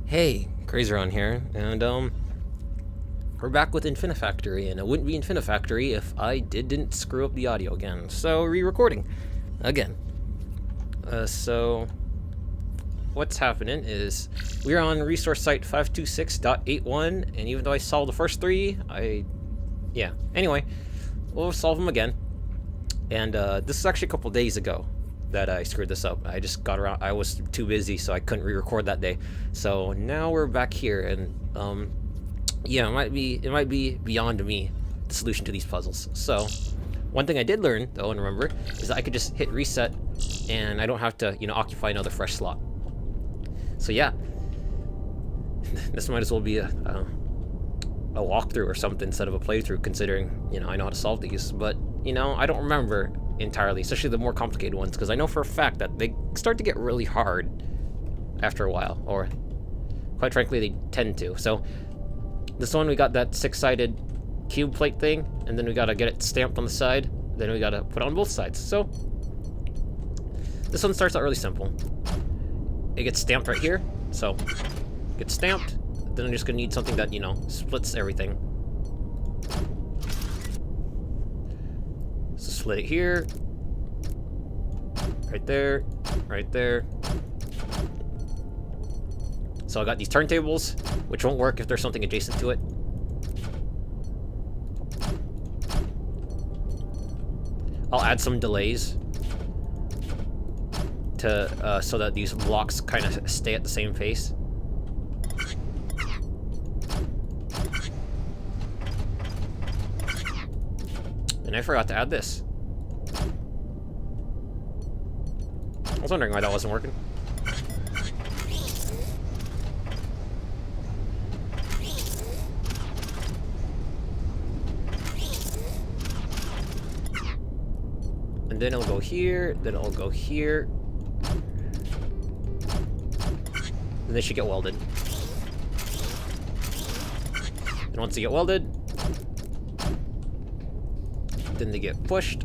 Hey, CrazyRonn here, and we're back with Infinifactory, and it wouldn't be Infinifactory if I didn't screw up the audio again. So, re-recording again. So what's happening is we're on resource site 526.81, and even though I solved the first three, anyway, we'll solve them again. And this is actually a couple days ago that I screwed this up. I just got around. I was too busy, so I couldn't re-record that day. So now we're back here, and it might be beyond me, the solution to these puzzles. So one thing I did learn though and remember is that I could just hit reset, and I don't have to occupy another fresh slot. So yeah, this might as well be a walkthrough or something instead of a playthrough, considering I know how to solve these, but I don't remember entirely, especially the more complicated ones, because I know for a fact that they start to get really hard after a while, or quite frankly they tend to. So this one, we got that 6-sided cube plate thing, and then we gotta get it stamped on the side, then we gotta put it on both sides. So this one starts out really simple. It gets stamped right here, so it gets stamped. Then I'm just gonna need something that splits everything. So split it here, right there, right there. So I got these turntables, which won't work if there's something adjacent to it. I'll add some delays to so that these blocks kind of stay at the same pace. And I forgot to add this. I was wondering why that wasn't working. And then it'll go here, then it'll go here. And they should get welded. And once they get welded, then they get pushed.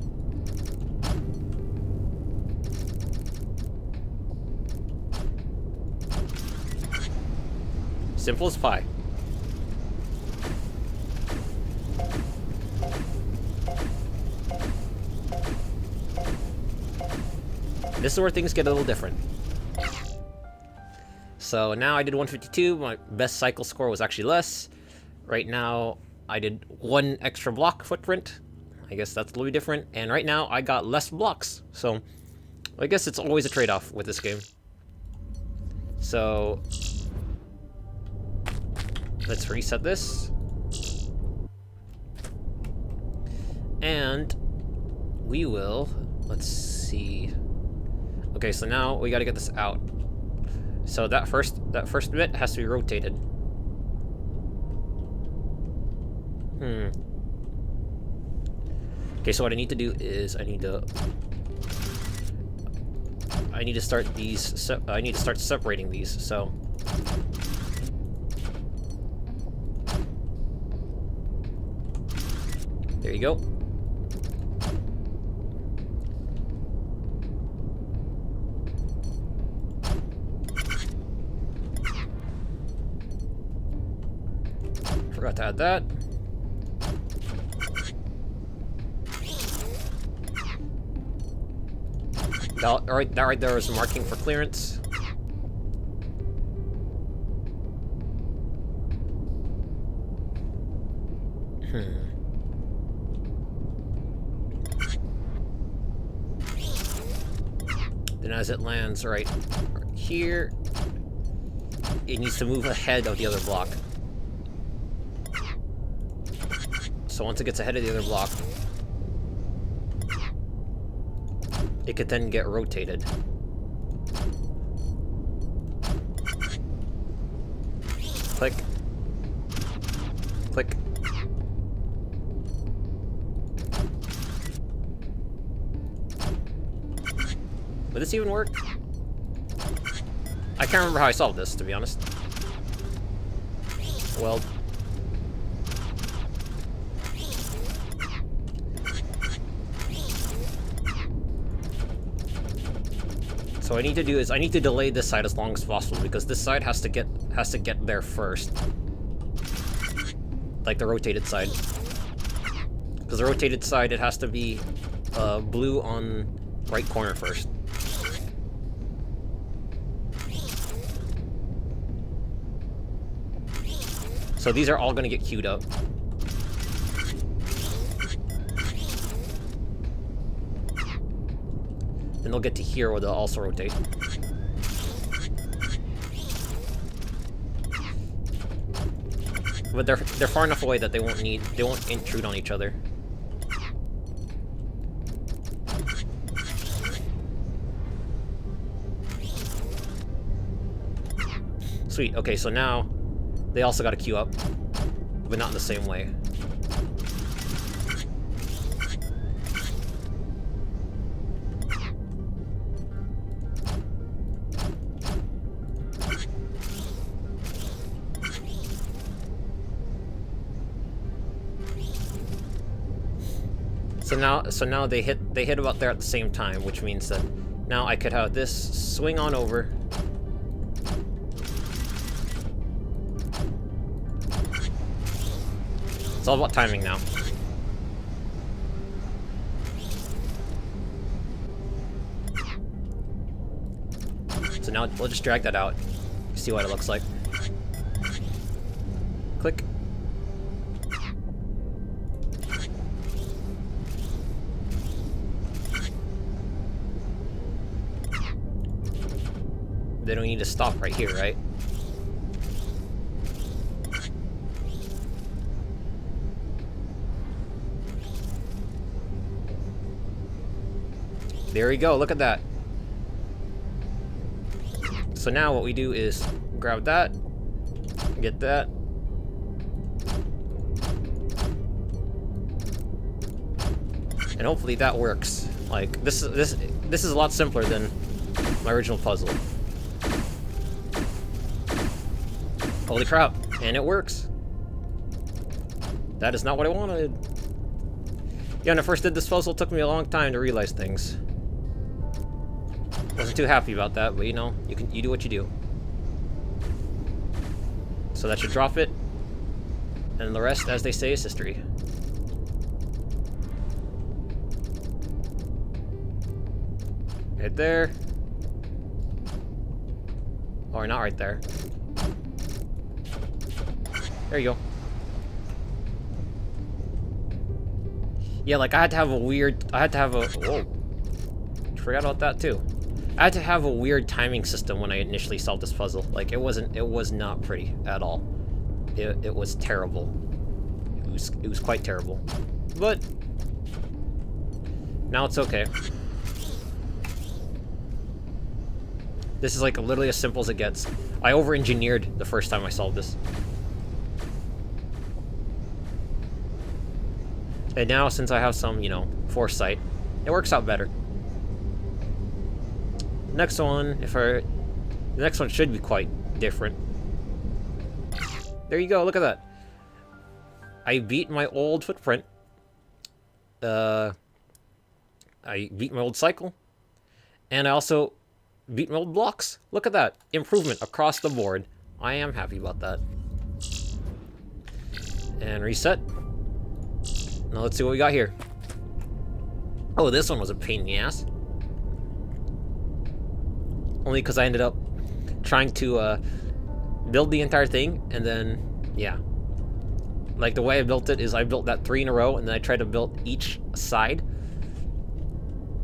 Simple as pie. This is where things get a little different. So now I did 152, my best cycle score was actually less. Right now I did 1 extra block footprint. I guess that's a little bit different. And right now I got less blocks. So I guess it's always a trade-off with this game. So let's reset this. And we will, let's see. Okay, so now we got to get this out. So that first bit has to be rotated. Okay, so what I need to do is I need to start these. I need to start separating these. So there you go. Forgot to add that. That right there is marking for clearance. Then as it lands right here, it needs to move ahead of the other block. So once it gets ahead of the other block, it could then get rotated. Click. Click. Would this even work? I can't remember how I solved this, to be honest. Well, So what I need to do is I need to delay this side as long as possible because this side has to get there first. Like the rotated side. Because the rotated side, it has to be blue on right corner first. So these are all going to get queued up. Then they'll get to here where they'll also rotate. But they're far enough away that they won't intrude on each other. Sweet. Okay, so now they also got to queue up, but not in the same way. So now they hit about there at the same time, which means that now I could have this swing on over. It's all about timing now. So now we'll just drag that out, see what it looks like. Click. They don't need to stop right here, right? There we go, look at that. So now what we do is grab that, get that. And hopefully that works. Like this is a lot simpler than my original puzzle. Holy crap, and it works. That is not what I wanted. Yeah, when I first did this puzzle, it took me a long time to realize things. Wasn't too happy about that, but you know, you do what you do. So that should drop it, and the rest, as they say, is history. Right there. Or not right there. There you go. Yeah, like I had to have a whoa. Forgot about that too. I had to have a weird timing system when I initially solved this puzzle. Like it was not pretty at all. It was terrible. It was quite terrible. But now it's okay. This is like literally as simple as it gets. I over-engineered the first time I solved this. And now, since I have some, you know, foresight, it works out better. Next one, the next one should be quite different. There you go, look at that. I beat my old footprint. I beat my old cycle. And I also beat my old blocks. Look at that. Improvement across the board. I am happy about that. And reset. Now let's see what we got here. Oh, this one was a pain in the ass. Only because I ended up trying to build the entire thing, and then, yeah. Like, the way I built it is I built that 3 in a row, and then I tried to build each side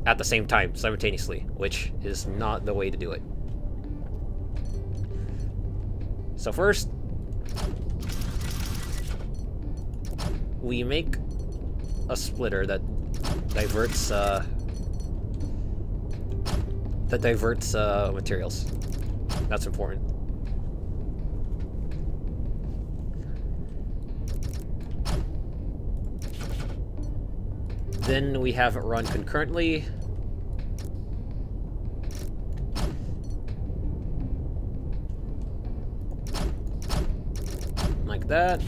at the same time, simultaneously, which is not the way to do it. So first, we make a splitter that diverts materials. That's important. Then we have it run concurrently. Like that.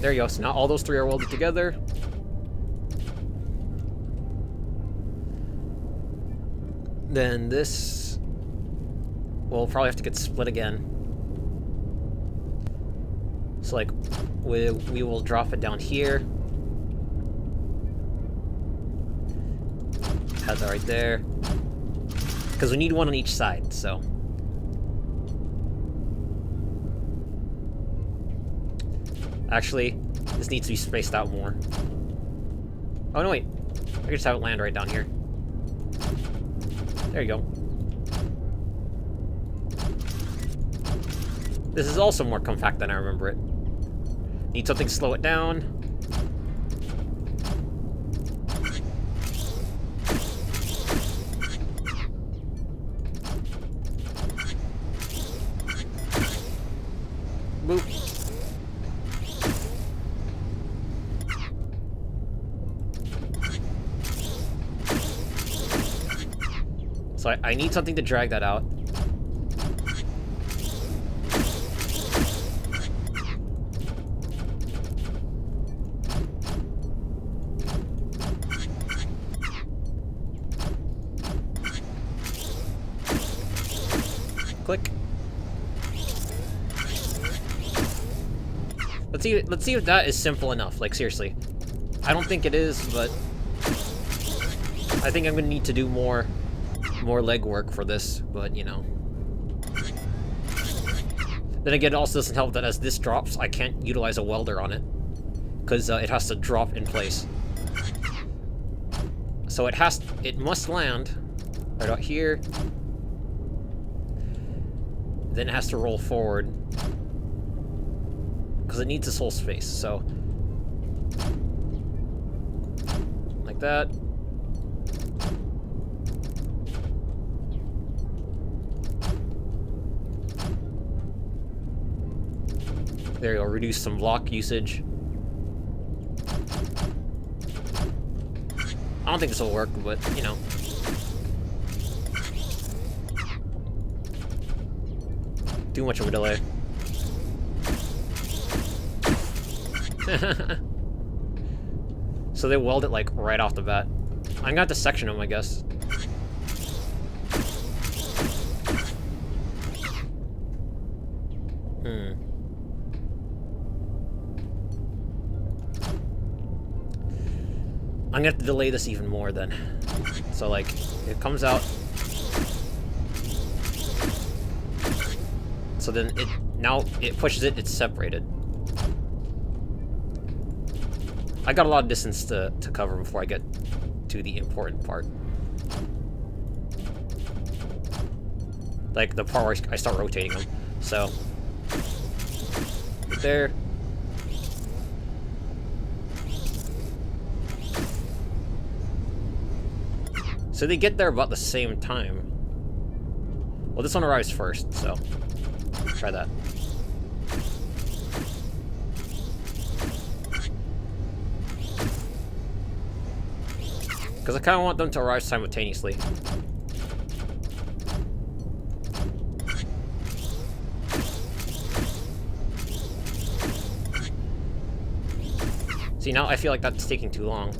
There you go. So now all those three are welded together. Then this will probably have to get split again. So like, we will drop it down here. Has that right there. Because we need one on each side, so. Actually, this needs to be spaced out more. Oh, no, wait. I can just have it land right down here. There you go. This is also more compact than I remember it. Need something to slow it down. Boop. So I need something to drag that out. Click. Let's see if that is simple enough. Like, seriously. I don't think it is, but I think I'm gonna need to do more legwork for this, but you know. Then again, it also doesn't help that as this drops, I can't utilize a welder on it, because it has to drop in place. So it must land right out here. Then it has to roll forward, because it needs this whole space. So like that. There you go, reduce some block usage. I don't think this will work, but, you know. Too much of a delay. So they weld it, like, right off the bat. I'm gonna have to section them, I guess. I'm gonna have to delay this even more then. So like, it comes out. So then now it pushes it, it's separated. I got a lot of distance to cover before I get to the important part. Like the part where I start rotating them. So, right there. So they get there about the same time. Well, this one arrives first, so try that. Because I kind of want them to arrive simultaneously. See, now I feel like that's taking too long.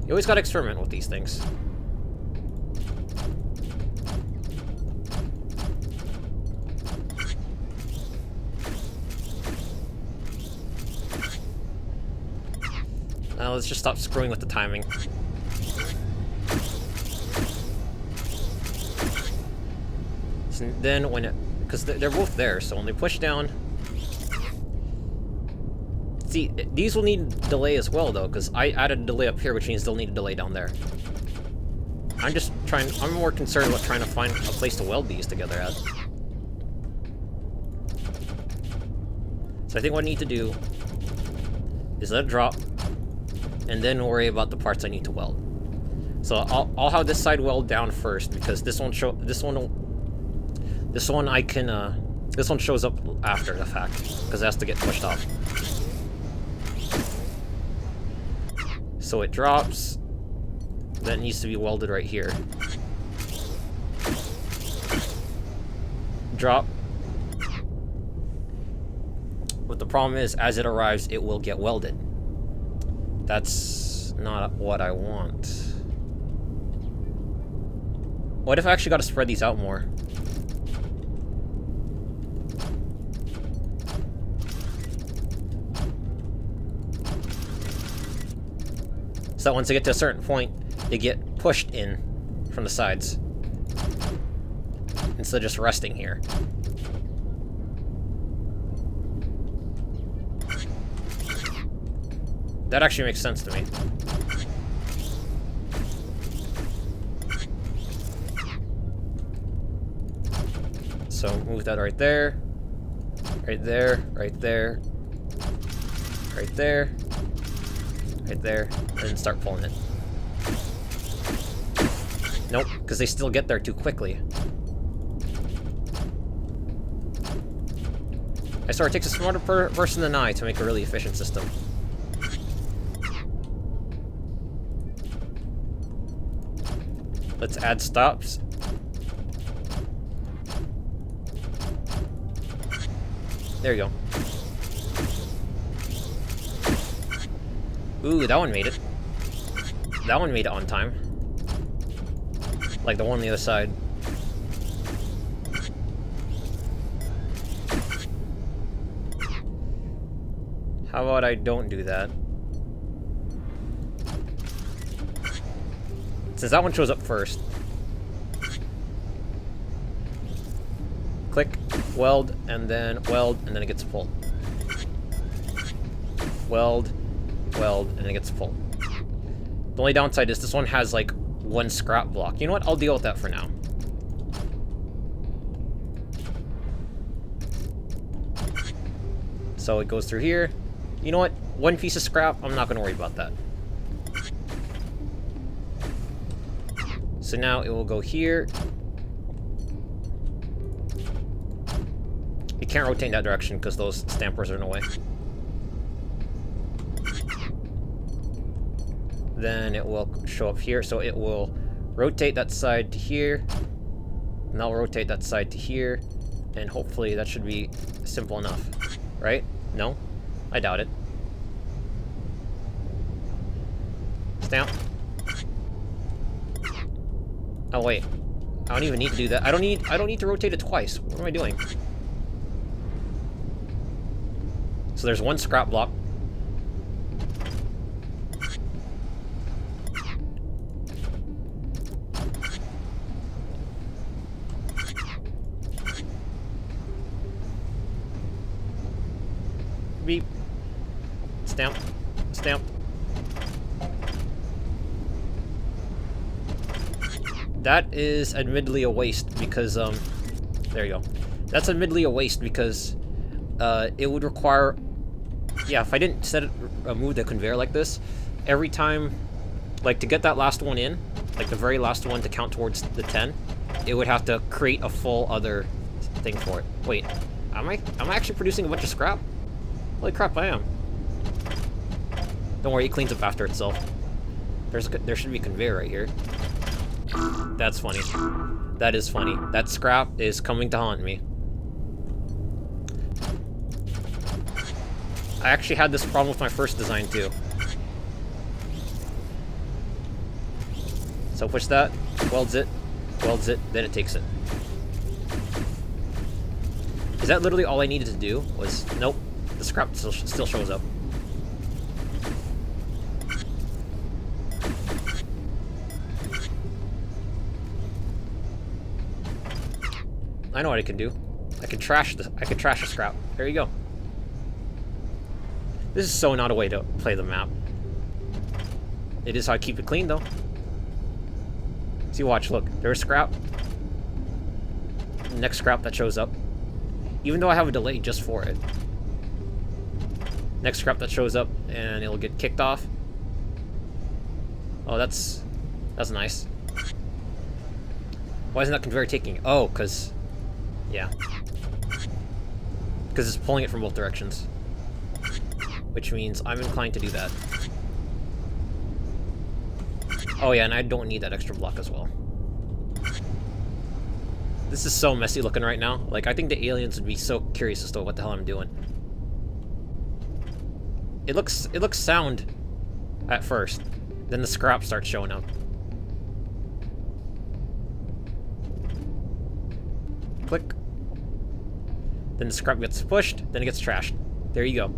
You always gotta experiment with these things. Now let's just stop screwing with the timing. So then when it, because they're both there, so when they push down. See, these will need delay as well, though, because I added a delay up here, which means they'll need a delay down there. I'm more concerned about trying to find a place to weld these together at. So I think what I need to do is let it drop, and then worry about the parts I need to weld. So I'll have this side weld down first, because this one shows up after the fact, because it has to get pushed off. So it drops. That needs to be welded right here. But the problem is, as it arrives, it will get welded. That's not what I want. What if I actually got to spread these out more? So that once they get to a certain point, they get pushed in from the sides instead of just resting here. That actually makes sense to me. So move that right there, right there, right there, right there, right there, and start pulling it. Nope, because they still get there too quickly. I swear it takes a smarter person than I to make a really efficient system. Let's add stops. There you go. Ooh, that one made it. That one made it on time. Like the one on the other side. How about I don't do that? Since that one shows up first. Click, weld, and then it gets pulled. Weld, and it gets pulled. The only downside is this one has like one scrap block. You know what? I'll deal with that for now. So it goes through here. You know what? One piece of scrap, I'm not going to worry about that. So now it will go here. It can't rotate in that direction because those stampers are in the way. Then it will show up here, so it will rotate that side to here, and I'll rotate that side to here, and hopefully that should be simple enough, right? No? I doubt it. Stamp. Oh wait, I don't even need to do that. I don't need to rotate it twice. What am I doing? So there's one scrap block. Beep. Stamp. Stamp. That is admittedly a waste because, there you go. That's admittedly a waste because, it would require, yeah, if I didn't set it, move the conveyor like this, every time, like, to get that last one in, like the very last one to count towards the 10, it would have to create a full other thing for it. Wait, am I actually producing a bunch of scrap? Holy crap, I am. Don't worry, it cleans up after itself. There should be a conveyor right here. That's funny. That is funny. That scrap is coming to haunt me. I actually had this problem with my first design too. So push that, welds it, then it takes it. Is that literally all I needed to do? Was, nope, the scrap still shows up. I know what I can do. I could trash a scrap. There you go. This is so not a way to play the map. It is how I keep it clean though. See, watch, look. There's scrap. Next scrap that shows up. Even though I have a delay just for it. Next scrap that shows up and it'll get kicked off. Oh, that's nice. Why isn't that conveyor taking? Oh, because... yeah. Because it's pulling it from both directions. Which means I'm inclined to do that. Oh yeah, and I don't need that extra block as well. This is so messy looking right now. Like, I think the aliens would be so curious as to what the hell I'm doing. it looks sound at first. Then the scrap starts showing up. Click. Then the scrap gets pushed, then it gets trashed. There you go.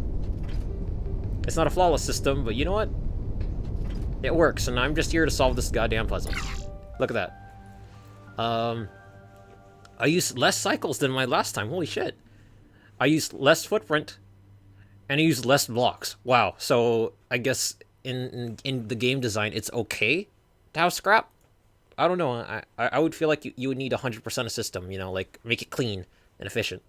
It's not a flawless system, but you know what? It works, and I'm just here to solve this goddamn puzzle. Look at that. I used less cycles than my last time. Holy shit. I used less footprint, and I used less blocks. Wow. So I guess in the game design, it's okay to have scrap. I don't know. I would feel like you would need 100% a system, you know, like make it clean and efficient.